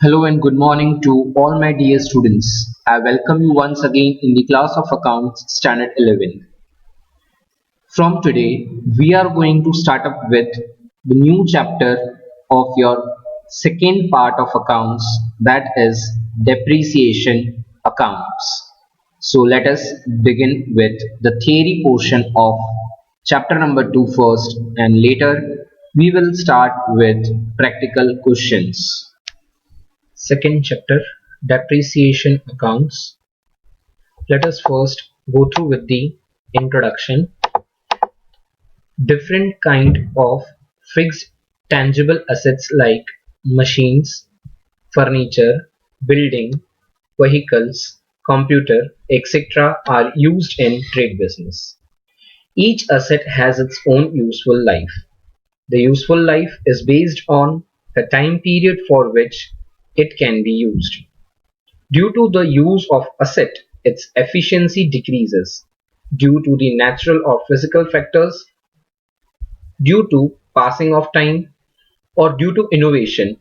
Hello and good morning to all my dear students. I welcome you once again in the class of accounts standard 11. From today, we are going to start up with the new chapter of your second part of accounts, that is depreciation accounts. So let us begin with the theory portion of chapter number 2 first, and later we will start with practical questions. Second chapter, depreciation accounts. Let us first go through with the introduction. Different kind of fixed tangible assets like machines, furniture, building, vehicles, computer, etc. are used in trade business. Each asset has its own useful life. The useful life is based on the time period for which it can be used. Due to the use of asset, its efficiency decreases. Due to the natural or physical factors, due to passing of time, or due to innovation,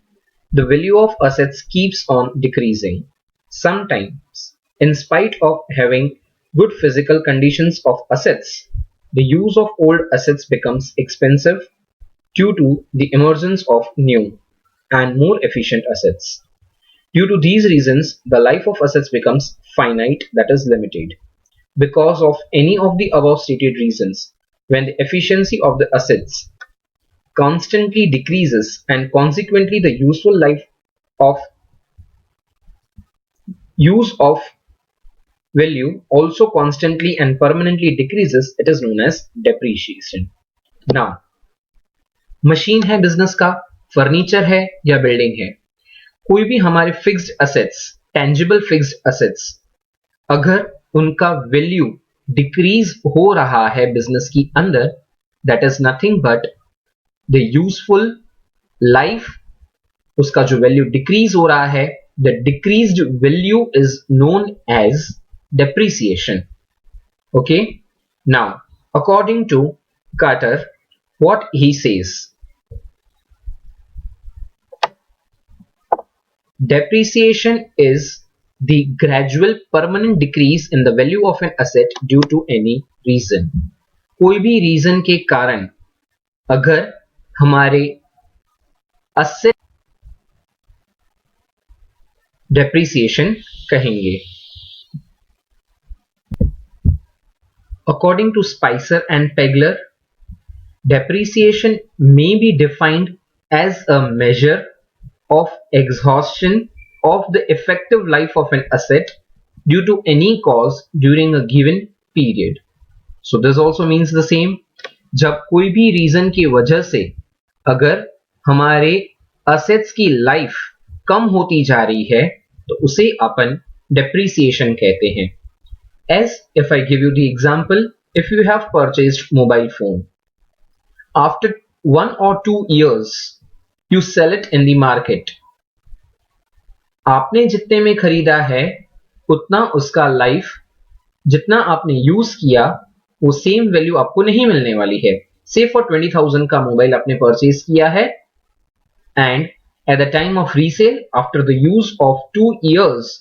the value of assets keeps on decreasing. Sometimes, in spite of having good physical conditions of assets, the use of old assets becomes expensive due to the emergence of new and more efficient assets. Due to these reasons, the life of assets becomes finite, that is limited. Because of any of the above stated reasons, when the efficiency of the assets constantly decreases and consequently the useful life of use of value also constantly and permanently decreases, it is known as depreciation. Now, machine है business का, furniture है या building है, कोई भी हमारे fixed assets, tangible fixed assets, अगर उनका वैल्यू डिक्रीज हो रहा है बिजनेस की अंदर, that is nothing but the useful life, उसका जो वैल्यू डिक्रीज हो रहा है, the decreased value is known as depreciation. Okay, now according to Carter, what he says: depreciation is the gradual permanent decrease in the value of an asset due to any reason. कोई भी reason के कारण अगर हमारे asset depreciation कहेंगे. According to Spicer and Pegler, depreciation may be defined as a measure of exhaustion of the effective life of an asset due to any cause during a given period. So this also means the same. जब कोई भी reason की वजह से अगर हमारे assets की life कम होती जा रही है तो उसे अपन depreciation कहते हैं. As if I give you the example, if you have purchased mobile phone, after 1 or 2 years you sell it in the market. आपने जितने में खरीदा है उतना उसका लाइफ, जितना आपने यूज किया वो सेम वैल्यू आपको नहीं मिलने वाली है. से फॉर 20,000 का मोबाइल आपने परचेज किया है and at the time of resale, after the use of 2 years,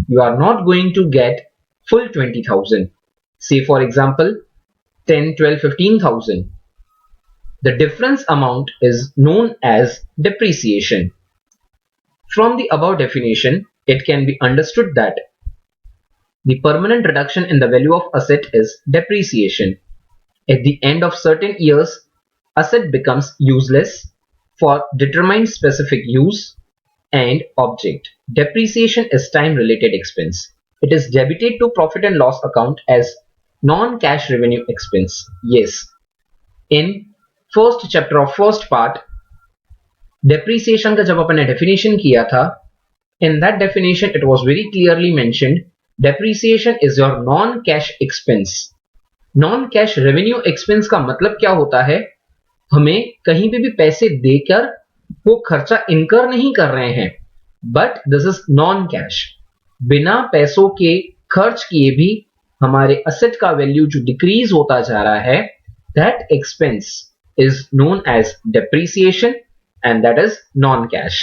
you are not going to get full 20,000. Say for example 10, 12, 15,000. The difference amount is known as depreciation. From the above definition, it can be understood that the permanent reduction in the value of asset is depreciation. At the end of certain years, asset becomes useless for determined specific use and object. Depreciation is time-related expense. It is debited to profit and loss account as non-cash revenue expense. Yes, in first chapter of first part, depreciation का जब अपने definition किया था, in that definition it was very clearly mentioned, depreciation is your non-cash expense. Non-cash revenue expense का मतलब क्या होता है? हमें कहीं पे भी पैसे देकर वो खर्चा इनकर नहीं कर रहे हैं, but this is non-cash. बिना पैसों के खर्च किए भी हमारे असेट का वैल्यू जो डिक्रीज होता जा रहा है, that expense is known as depreciation and that is non-cash.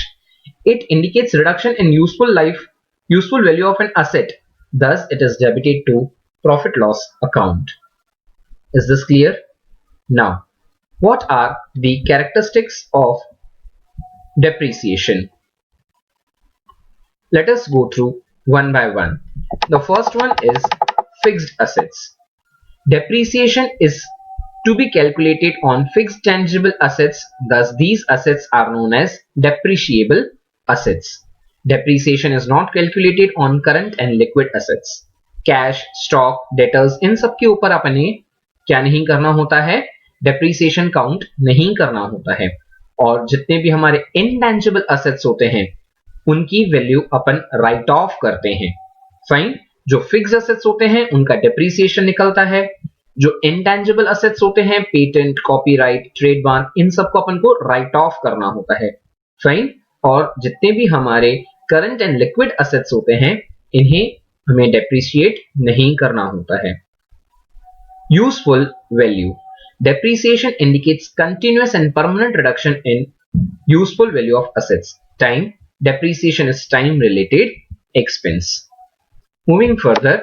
It indicates reduction in useful value of an asset. Thus, it is debited to profit loss account. Is this clear? Now, what are the characteristics of depreciation? Let us go through one by one. The first one is fixed assets. Depreciation is to be calculated on fixed tangible assets. Thus, these assets are known as depreciable assets. Depreciation is not calculated on current and liquid assets. Cash, stock, debtors, इन सब के ऊपर अपने क्या नहीं करना होता है, डेप्रीसिएशन काउंट नहीं करना होता है. और जितने भी हमारे इनटेंजिबल असेट्स होते हैं उनकी वैल्यू अपन राइट ऑफ करते हैं. फाइन. जो फिक्स असेट्स होते हैं उनका डेप्रीसिएशन निकलता है. जो इनटेंजिबल असेट्स होते हैं, पेटेंट, कॉपीराइट, ट्रेडमार्क, इन सबको अपन को राइट ऑफ करना होता है. फाइन. और जितने भी हमारे करंट एंड लिक्विड असेट्स होते हैं इन्हें हमें डेप्रिशिएट नहीं करना होता है. Useful value. Depreciation indicates continuous and permanent reduction in useful value of assets. Time. Depreciation is time related expense. Moving further,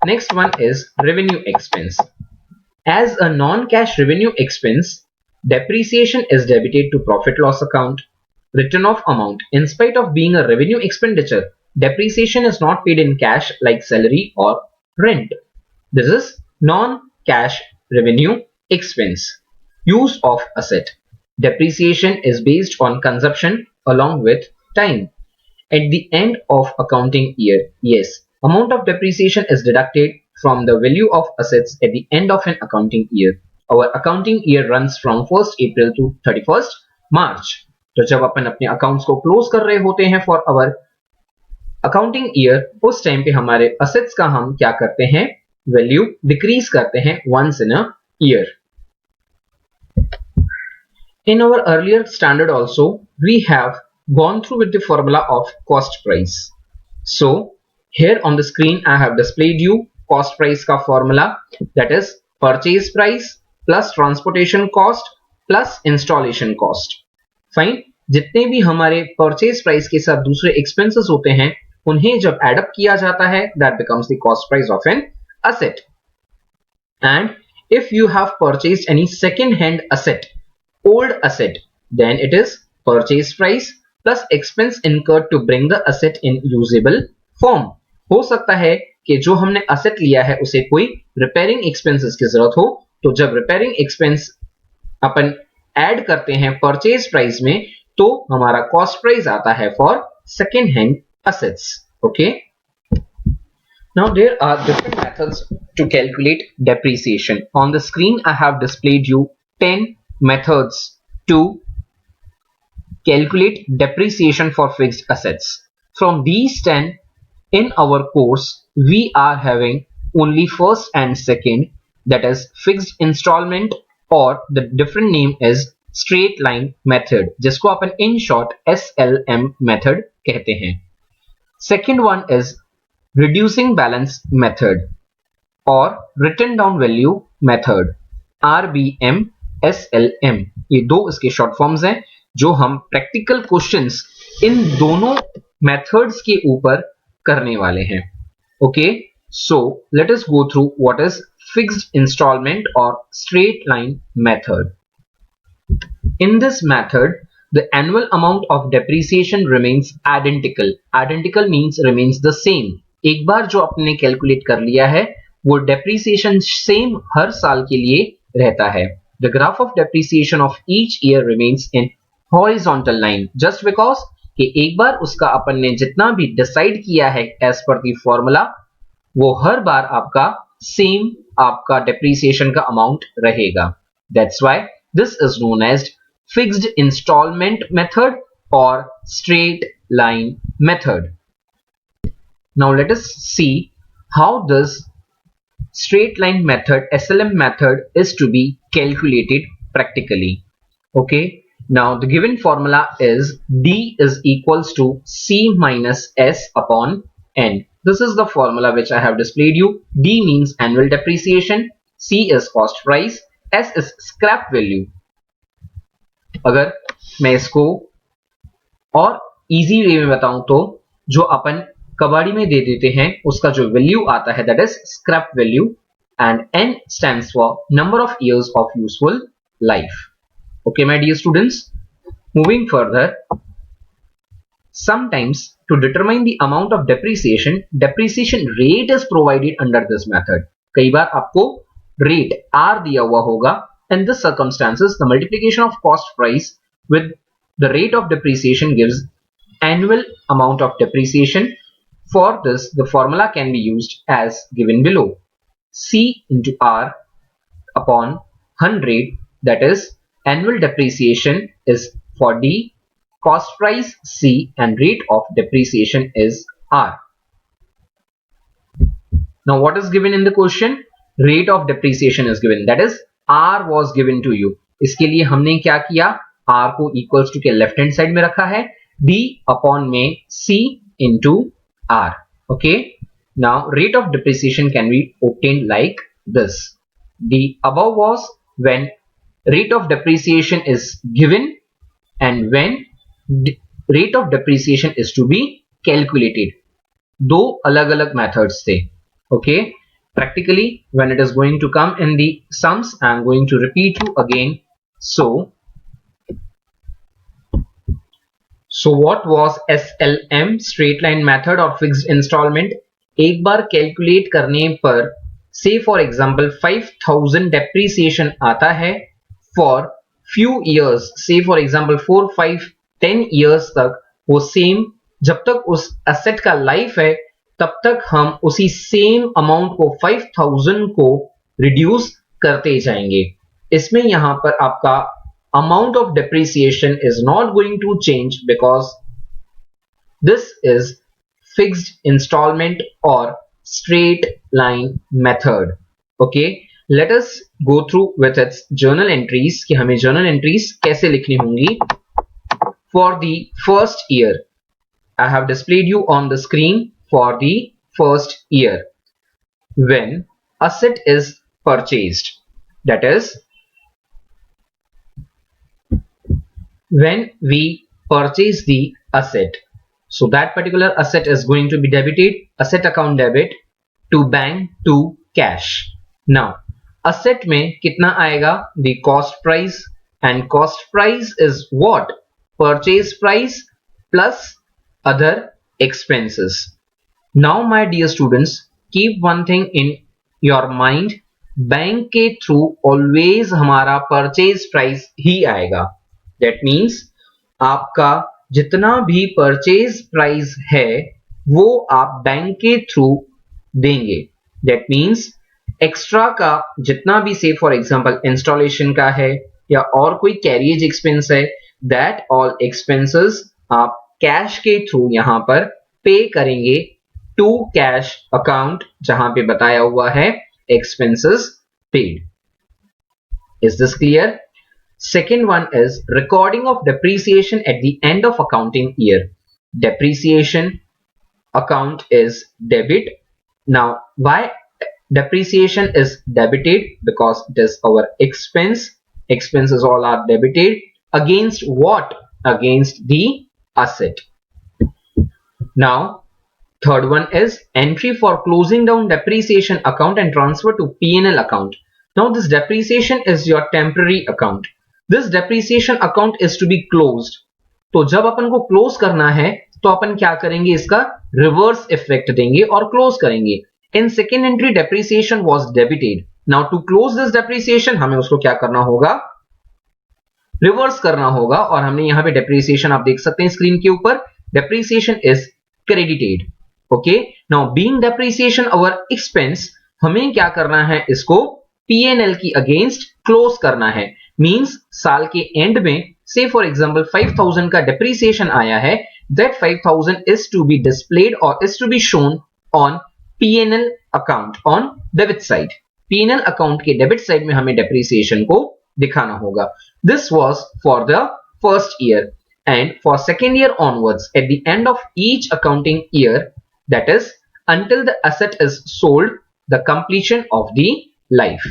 next one is revenue expense. As a non-cash revenue expense, depreciation is debited to profit loss account. Written off amount. In spite of being a revenue expenditure, depreciation is not paid in cash like salary or rent. This is non-cash revenue expense. Use of asset. Depreciation is based on consumption along with time. At the end of accounting year, yes, amount of depreciation is deducted from the value of assets at the end of an accounting year. Our accounting year runs from 1st April to 31st March. तो जब अपन अपने accounts को close कर रहे होते हैं for our accounting year, उस time पे हमारे असेट्स का हम क्या करते हैं, वैल्यू डिक्रीज करते हैं once in a year. In our earlier standard also, we have gone through with the formula of cost price. So here on the screen I have displayed you cost price का formula, that is purchase price plus transportation cost plus installation cost. Fine. जितने भी हमारे purchase price के साथ दूसरे expenses होते हैं उन्हें जब एड अप किया जाता है, that becomes the cost price of an asset. And if you have purchased any second hand asset, old asset, then it is purchase price plus expense incurred to bring the asset in usable form. हो सकता है कि जो हमने asset लिया है उसे कोई repairing expenses की जरूरत हो, तो जब repairing expense अपन ऐड करते हैं परचेज प्राइस में तो हमारा कॉस्ट प्राइस आता है for second hand assets. Okay. Now there are different methods to calculate depreciation. On the screen I have displayed you 10 methods to calculate depreciation for fixed assets. From these 10, in our course we are having only first and second, that is fixed installment, or the different name is straight line method, जिसको अपन in short SLM method कहते हैं. Second one is reducing balance method or written down value method, RBM SLM. ये दो इसके short forms हैं जो हम practical questions in दोनों मेथड्स के ऊपर करने वाले हैं. Okay, so let us go through what is fixed instalment or straight line method. In this method, the annual amount of depreciation remains identical. Identical means remains the same. एक बार जो आपने calculate कर लिया है वो depreciation सेम हर साल के लिए रहता है. The graph of depreciation of each year remains in horizontal line just because कि एक बार उसका अपन ने जितना भी डिसाइड किया है as per the formula वो हर बार आपका सेम आपका depreciation का अमाउंट रहेगा. That's why this is known as fixed installment method or straight line method. Now let us see how this straight line method, SLM method, is to be calculated practically. Okay, now the given formula is D is equals to C minus S upon N. This is the formula which I have displayed you. D means annual depreciation, C is cost price, S is scrap value. अगर मैं इसको और easy way में बताऊं तो जो अपन कबाड़ी में दे देते हैं उसका जो वैल्यू आता है that is scrap value, and n stands for number of years of useful life. Okay my dear students, moving further, sometimes to determine the amount of depreciation rate is provided under this method. कई बार आपको rate R दिया हुआ होगा. In this circumstances the multiplication of cost price with the rate of depreciation gives annual amount of depreciation. For this the formula can be used as given below. C into R upon 100, that is annual depreciation is for D, cost price C, and rate of depreciation is R. Now what is given in the question? Rate of depreciation is given, that is R was given to you. इसके लिए हमने क्या किया? R को equals to के left hand side में रखा है, D upon में C into R. Okay, now rate of depreciation can be obtained like this. The above was when rate of depreciation is given and when rate of depreciation is to be calculated. दो अलग अलग methods थे. Okay, practically when it is going to come in the sums I am going to repeat you again. So what was SLM, straight line method or fixed installment? एक बार calculate करने पर say for example 5000 depreciation आता है for few years, say for example 4, 5, 10 years तक वो same, जब तक उस एसेट का लाइफ है तब तक हम उसी सेम अमाउंट को 5000 को रिड्यूस करते जाएंगे. इसमें यहां पर आपका amount of depreciation is not going to change because this is fixed installment or straight line method. Okay, let us go through with its journal entries कि हमें journal entries कैसे लिखनी होंगी. For the first year I have displayed you on the screen. For the first year, when asset is purchased, that is when we purchase the asset, so that particular asset is going to be debited, asset account debit to bank to cash. Now asset में कितना आएगा? The cost price, and cost price is what? Purchase price plus other expenses. Now my dear students, keep one thing in your mind, bank के through always हमारा purchase price ही आएगा. That means आपका जितना भी purchase price है वो आप bank के थ्रू देंगे. दैट मीन्स एक्स्ट्रा का जितना भी से फॉर एग्जांपल इंस्टॉलेशन का है या और कोई कैरियज एक्सपेंस है, दैट ऑल एक्सपेंसेस आप कैश के थ्रू यहां पर पे करेंगे टू कैश अकाउंट जहां पे बताया हुआ है expenses paid. Is this clear? Second one is recording of depreciation at the end of accounting year. Depreciation account is debit. Now why depreciation is debited? Because it is our expense. Expenses all are debited against what? Against the asset. Now third one is entry for closing down depreciation account and transfer to P&L account. Now this depreciation is your temporary account. This depreciation account is to be closed. तो जब अपन को close करना है तो अपन क्या करेंगे? इसका reverse effect देंगे और क्लोज करेंगे. In second entry depreciation was debited. Now to close this depreciation हमें उसको क्या करना होगा? रिवर्स करना होगा. और हमने यहाँ पे depreciation आप देख सकते हैं स्क्रीन के ऊपर, depreciation is credited. Okay, now being depreciation our expense, हमें क्या करना है? इसको P&L की अगेंस्ट क्लोज करना है. मींस साल के एंड में say for example 5000 का depreciation आया है, that 5000 is to be displayed or is to be shown on P&L account on debit side. P&L account के debit side में हमें depreciation को दिखाना होगा. This was for the first year, and for second year onwards at the end of each accounting year, that is until the asset is sold, the completion of the life.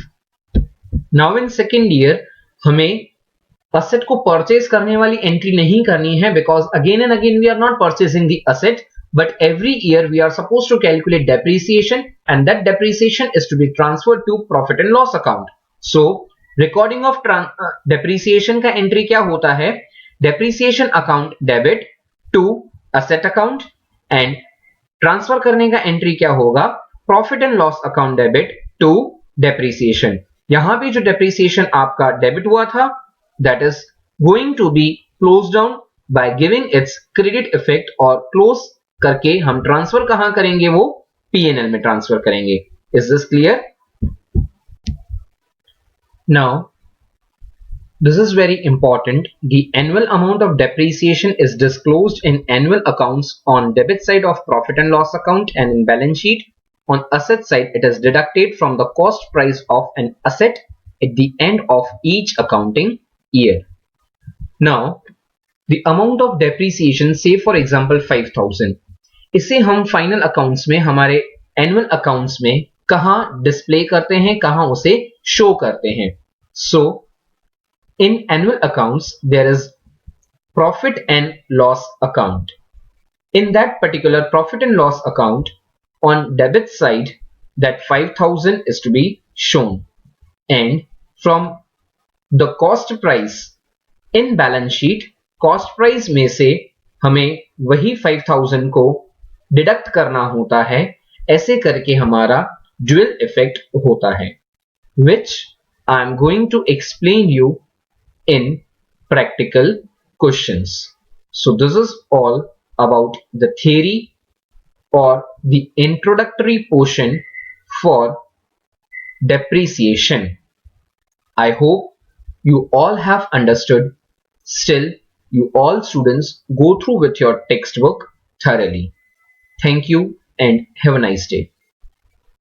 Now in second year हमें asset को purchase करने वाली entry नहीं करनी है, because again and again we are not purchasing the asset, but every year we are supposed to calculate depreciation, and that depreciation is to be transferred to profit and loss account. So recording of depreciation का entry क्या होता है? Depreciation account debit to asset account, and transfer करने का entry क्या होगा? Profit and loss account debit to depreciation. यहां पे जो depreciation आपका debit हुआ था, that is going to be closed down by giving its credit effect, और close करके हम ट्रांसफर कहां करेंगे? वो P&L में ट्रांसफर करेंगे. Is this clear? Now, this is very important. The annual amount of depreciation is disclosed in annual accounts on debit side of profit and loss account and in balance sheet. On asset side, it is deducted from the cost price of an asset at the end of each accounting year. Now, the amount of depreciation, say for example 5,000, इसे हम final accounts में, हमारे annual accounts में कहां display करते हैं, कहां उसे शो करते हैं? So in annual accounts there is profit and loss account. In that particular profit and loss account, on debit side, that 5,000 is to be shown, and from the cost price in balance sheet, cost price में से हमें वही 5,000 को deduct करना होता है. ऐसे करके हमारा ड्यूअल इफेक्ट होता है, which I am going to explain you in practical questions. So this is all about the theory or the introductory portion for depreciation. I hope you all have understood. Still, you all students go through with your textbook thoroughly. Thank you and have a nice day.